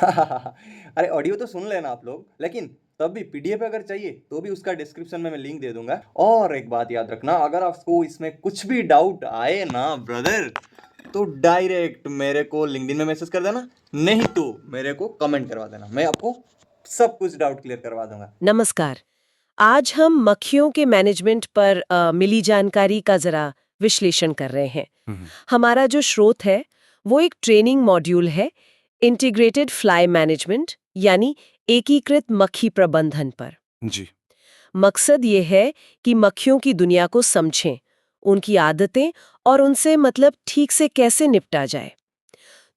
अरे ऑडियो तो सुन लेना आप लोग, लेकिन तब भी पीडीएफ अगर चाहिए तो भी उसका डिस्क्रिप्शन में मैं लिंक दे दूंगा। और एक बात याद रखना, अगर आपको इसमें कुछ भी डाउट आए ना ब्रदर, तो डायरेक्ट मेरे को लिंक्डइन में मैसेज कर देना, नहीं तो मेरे को कमेंट करवा देना, मैं आपको सब कुछ डाउट क्लियर करवा दूंगा। नमस्कार। आज हम मक्खियों के मैनेजमेंट पर मिली जानकारी का जरा विश्लेषण कर रहे हैं। हमारा जो स्रोत है वो एक ट्रेनिंग मॉड्यूल है, इंटीग्रेटेड फ्लाई मैनेजमेंट यानी एकीकृत मक्खी प्रबंधन पर। जी। मकसद ये है कि मक्खियों की दुनिया को समझें, उनकी आदतें और उनसे मतलब ठीक से कैसे निपटा जाए।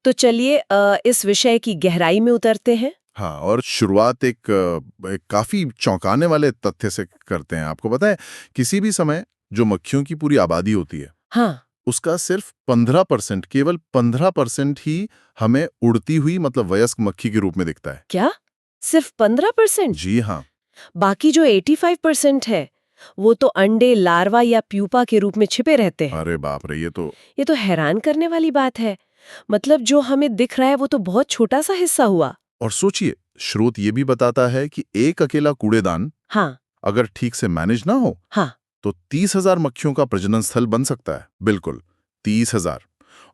तो चलिए इस विषय की गहराई में उतरते हैं। हाँ, और शुरुआत एक काफी चौंकाने वाले तथ्य से करते हैं। आपको पता है, किसी भी समय जो मक्खियों की पूरी आबादी होती है, हाँ। उसका सिर्फ 15%, केवल 15% ही हमें उड़ती हुई मतलब वयस्क मक्खी के रूप में दिखता है। क्या सिर्फ 15%? जी हाँ। बाकी जो 85% है वो तो अंडे, लार्वा या प्यूपा के रूप में छिपे रहते हैं। अरे बाप रे, ये तो हैरान करने वाली बात है। मतलब जो हमें दिख रहा है वो तो बहुत छोटा सा हिस्सा हुआ। और सोचिए, स्रोत ये भी बताता है कि एक अकेला कूड़ेदान हाँ। अगर ठीक से मैनेज ना हो हाँ। तो 30,000 मक्खियों का प्रजनन स्थल बन सकता है। बिल्कुल, 30,000।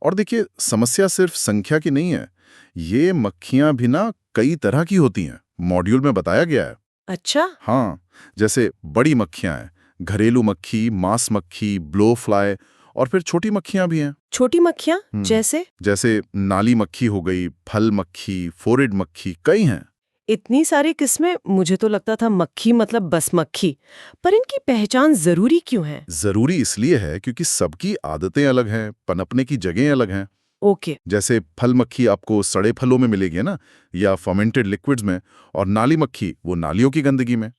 और देखिए, समस्या सिर्फ संख्या की नहीं है, ये मक्खियां भी ना कई तरह की होती हैं, मॉड्यूल में बताया गया है। अच्छा। हाँ, जैसे बड़ी मक्खियां हैं, घरेलू मक्खी, मांस मक्खी, ब्लो फ्लाई, और फिर छोटी मक्खियां भी हैं। छोटी मक्खियाँ जैसे? जैसे नाली मक्खी हो गई, फल मक्खी, फोरिड मक्खी, कई हैं। इतनी सारी किस्में, मुझे तो लगता था मक्खी मतलब बस मक्खी। पर इनकी पहचान जरूरी क्यों है? जरूरी इसलिए है क्योंकि सबकी आदतें अलग हैं, पनपने की जगहें अलग हैं। ओके। जैसे फल मक्खी आपको सड़े फलों में मिलेगी ना, या फर्मेंटेड लिक्विड्स में, और नाली मक्खी वो नालियों की गंदगी में।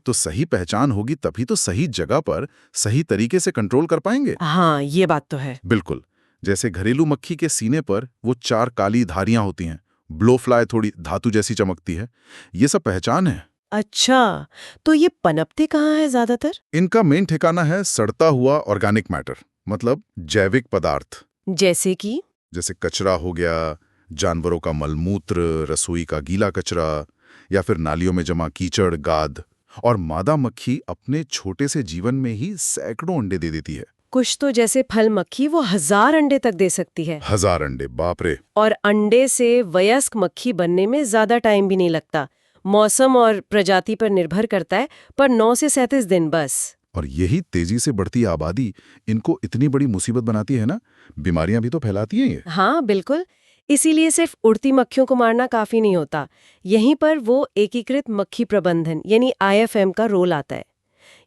तो सही पहचान होगी तभी तो सही जगह पर सही तरीके से कंट्रोल कर पाएंगे। हाँ, ये बात तो है। बिल्कुल। जैसे घरेलू मक्खी के सीने पर वो 4 काली धारियां होती हैं, ब्लो फ्लाई थोड़ी धातु जैसी चमकती है, ये सब पहचान है। अच्छा, तो ये पनपते कहाँ है ज्यादातर? इनका मेन ठिकाना है सड़ता हुआ ऑर्गेनिक मैटर, मतलब जैविक पदार्थ। जैसे कि? जैसे कचरा हो गया, जानवरों का मलमूत्र, रसोई का गीला कचरा, या फिर नालियों में जमा कीचड़, गाद। और मादा मक्खी अपने छोटे से जीवन में ही सैकड़ों अंडे दे देती है। कुछ तो जैसे फल मक्खी वो 1000 अंडे तक दे सकती है। 1000 अंडे, बाप रे। और अंडे से वयस्क मक्खी बनने में ज्यादा टाइम भी नहीं लगता। मौसम और प्रजाति पर निर्भर करता है, पर 9 से 37 दिन बस। और यही तेजी से बढ़ती आबादी इनको इतनी बड़ी मुसीबत बनाती है ना, बीमारियां भी तो फैलाती हैं ये। हाँ बिल्कुल। इसीलिए सिर्फ उड़ती मक्खियों को मारना काफी नहीं होता। यहीं पर वो एकीकृत मक्खी प्रबंधन यानी आईएफएम का रोल आता है।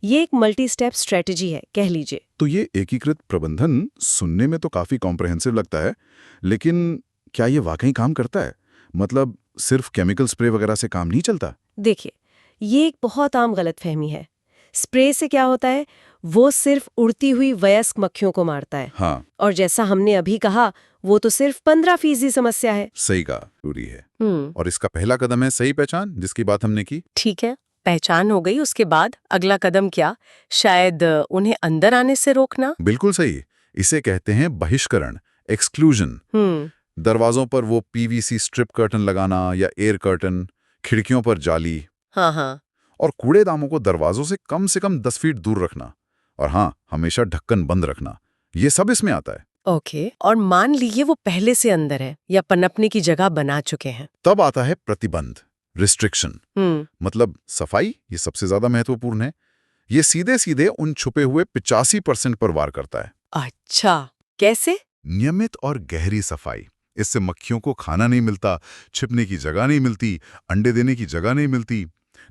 ये एक मल्टी स्टेप स्ट्रेटेजी है, कह लीजिए। तो ये एकीकृत प्रबंधन सुनने में तो काफी कॉम्प्रहेंसिव लगता है, लेकिन क्या ये वाकई काम करता है? मतलब सिर्फ केमिकल स्प्रे वगैरह से काम नहीं चलता? देखिए, ये एक बहुत आम गलतफहमी है। स्प्रे से क्या होता है, वो सिर्फ उड़ती हुई वयस्क मक्खियों को मारता है। हाँ, और जैसा हमने अभी कहा, वो तो सिर्फ 15% समस्या है। सही कहा, पूरी है। और इसका पहला कदम है सही पहचान, जिसकी बात हमने की। ठीक है, पहचान हो गई। उसके बाद अगला कदम क्या? शायद उन्हें अंदर आने से रोकना। बिल्कुल सही। इसे कहते हैं बहिष्करण, एक्सक्लूजन। दरवाजों पर वो पीवीसी स्ट्रिप कर्टन लगाना या एयर कर्टन, खिड़कियों पर जाली, हाँ हाँ। और कूड़ेदानों को दरवाजों से कम 10 फीट दूर रखना। और हाँ, हमेशा ढक्कन बंद रखना। ये सब इसमें आता है। ओके। और मान लीजिए वो पहले से अंदर है या पनपने की जगह बना चुके हैं। तब आता है प्रतिबंध, रिस्ट्रिक्शन। मतलब सफाई, ये सबसे ज्यादा महत्वपूर्ण है। ये सीधे सीधे उन छुपे हुए 85% पर वार करता है। अच्छा, कैसे? नियमित और गहरी सफाई। इससे मक्खियों को खाना नहीं मिलता, छिपने की जगह नहीं मिलती, अंडे देने की जगह नहीं मिलती।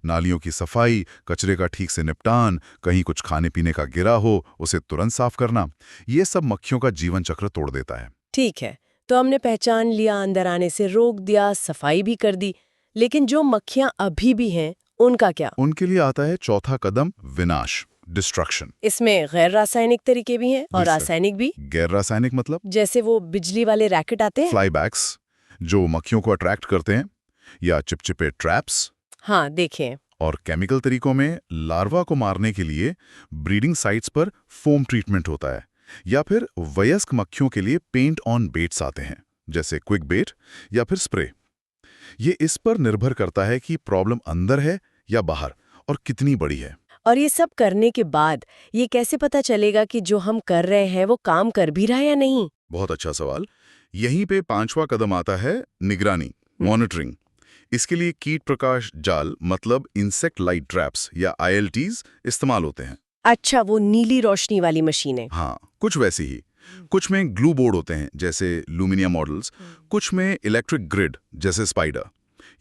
नालियों की सफाई, कचरे का ठीक से निपटान, कहीं कुछ खाने पीने का गिरा हो उसे तुरंत साफ करना, ये सब मक्खियों का जीवन चक्र तोड़ देता है। ठीक है, तो हमने पहचान लिया, अंदर आने से रोक दिया, सफाई भी कर दी। लेकिन जो मक्खियां अभी भी हैं, उनका क्या? उनके लिए आता है चौथा कदम, विनाश, डिस्ट्रक्शन। इसमें गैर रासायनिक तरीके भी हैं और रासायनिक भी। गैर रासायनिक मतलब जैसे वो बिजली वाले रैकेट आते हैं। फ्लाईबैक्स, जो मक्खियों को अट्रैक्ट करते हैं, या चिपचिपे ट्रैप्स। हाँ, देखें। और केमिकल तरीकों में लार्वा को मारने के लिए ब्रीडिंग साइट्स पर फोम ट्रीटमेंट होता है, या फिर वयस्क मक्खियों के लिए पेंट ऑन बेट्स आते हैं, जैसे क्विक बेट या फिर स्प्रे। ये इस पर निर्भर करता है कि प्रॉब्लम अंदर है या बाहर और कितनी बड़ी है। और ये सब करने के बाद ये कैसे पता चलेगा कि जो हम कर रहे हैं वो काम कर भी रहा है या नहीं? बहुत अच्छा सवाल। यहीं पे 5वां कदम आता है निगरानी, मॉनिटरिंग। इसके लिए कीट प्रकाश जाल मतलब इंसेक्ट लाइट ट्रैप्स या ILTs इस्तेमाल होते हैं। अच्छा, वो नीली रोशनी वाली मशीनें। हाँ, कुछ वैसी ही। कुछ में ग्लू बोर्ड होते हैं जैसे लुमिनिया मॉडल्स, कुछ में इलेक्ट्रिक ग्रिड जैसे स्पाइडर।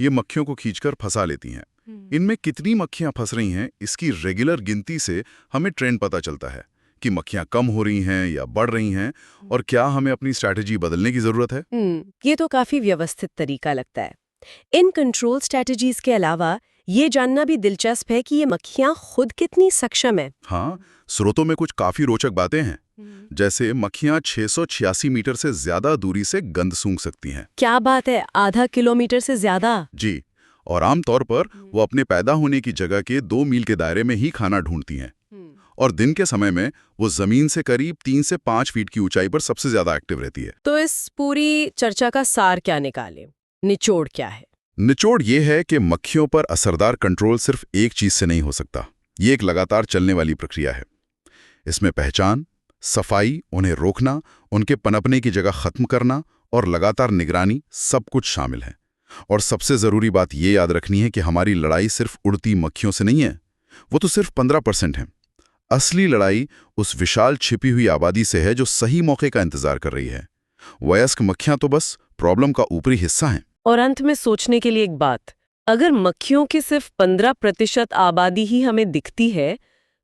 ये मक्खियों को खींचकर फंसा लेती हैं। इनमें कितनी मक्खियां फंस रही हैं, इसकी रेगुलर गिनती से हमें ट्रेंड पता चलता है कि मक्खियां कम हो रही हैं या बढ़ रही हैं और क्या हमें अपनी स्ट्रैटेजी बदलने की जरूरत है। ये तो काफी व्यवस्थित तरीका लगता है। इन कंट्रोल स्ट्रैटेजीज के अलावा ये जानना भी दिलचस्प है कि ये मक्खियां खुद कितनी सक्षम है। हाँ, स्रोतों में कुछ काफी रोचक बातें हैं। जैसे मक्खियां 686 मीटर से ज्यादा दूरी से गंध सूंघ सकती हैं। क्या बात है, आधा किलोमीटर से ज्यादा? जी, और आमतौर पर वो अपने पैदा होने की जगह के 2 मील के दायरे में ही खाना ढूंढती हैं। और दिन के समय में वो जमीन से करीब 3 से 5 फीट की ऊंचाई पर सबसे ज्यादा एक्टिव रहती है। तो इस पूरी चर्चा का सार क्या निकाले? निचोड़ क्या है? निचोड़ ये है कि मक्खियों पर असरदार कंट्रोल सिर्फ एक चीज से नहीं हो सकता। ये एक लगातार चलने वाली प्रक्रिया है। इसमें पहचान, सफाई, उन्हें रोकना, उनके पनपने की जगह खत्म करना और लगातार निगरानी सब कुछ शामिल है। और सबसे जरूरी बात ये याद रखनी है कि हमारी लड़ाई सिर्फ उड़ती मक्खियों से नहीं है। वो तो सिर्फ 15% है। असली लड़ाई उस विशाल छिपी हुई आबादी से है जो सही मौके का इंतजार कर रही है। वयस्क मक्खियां तो बस प्रॉब्लम का ऊपरी हिस्सा हैं। और अंत में सोचने के लिए एक बात, अगर मक्खियों की सिर्फ 15% आबादी ही हमें दिखती है,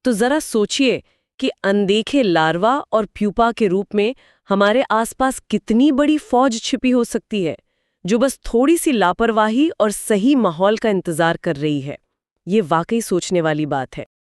तो जरा सोचिए कि अनदेखे लार्वा और प्यूपा के रूप में हमारे आसपास कितनी बड़ी फौज छिपी हो सकती है, जो बस थोड़ी सी लापरवाही और सही माहौल का इंतजार कर रही है। ये वाकई सोचने वाली बात है।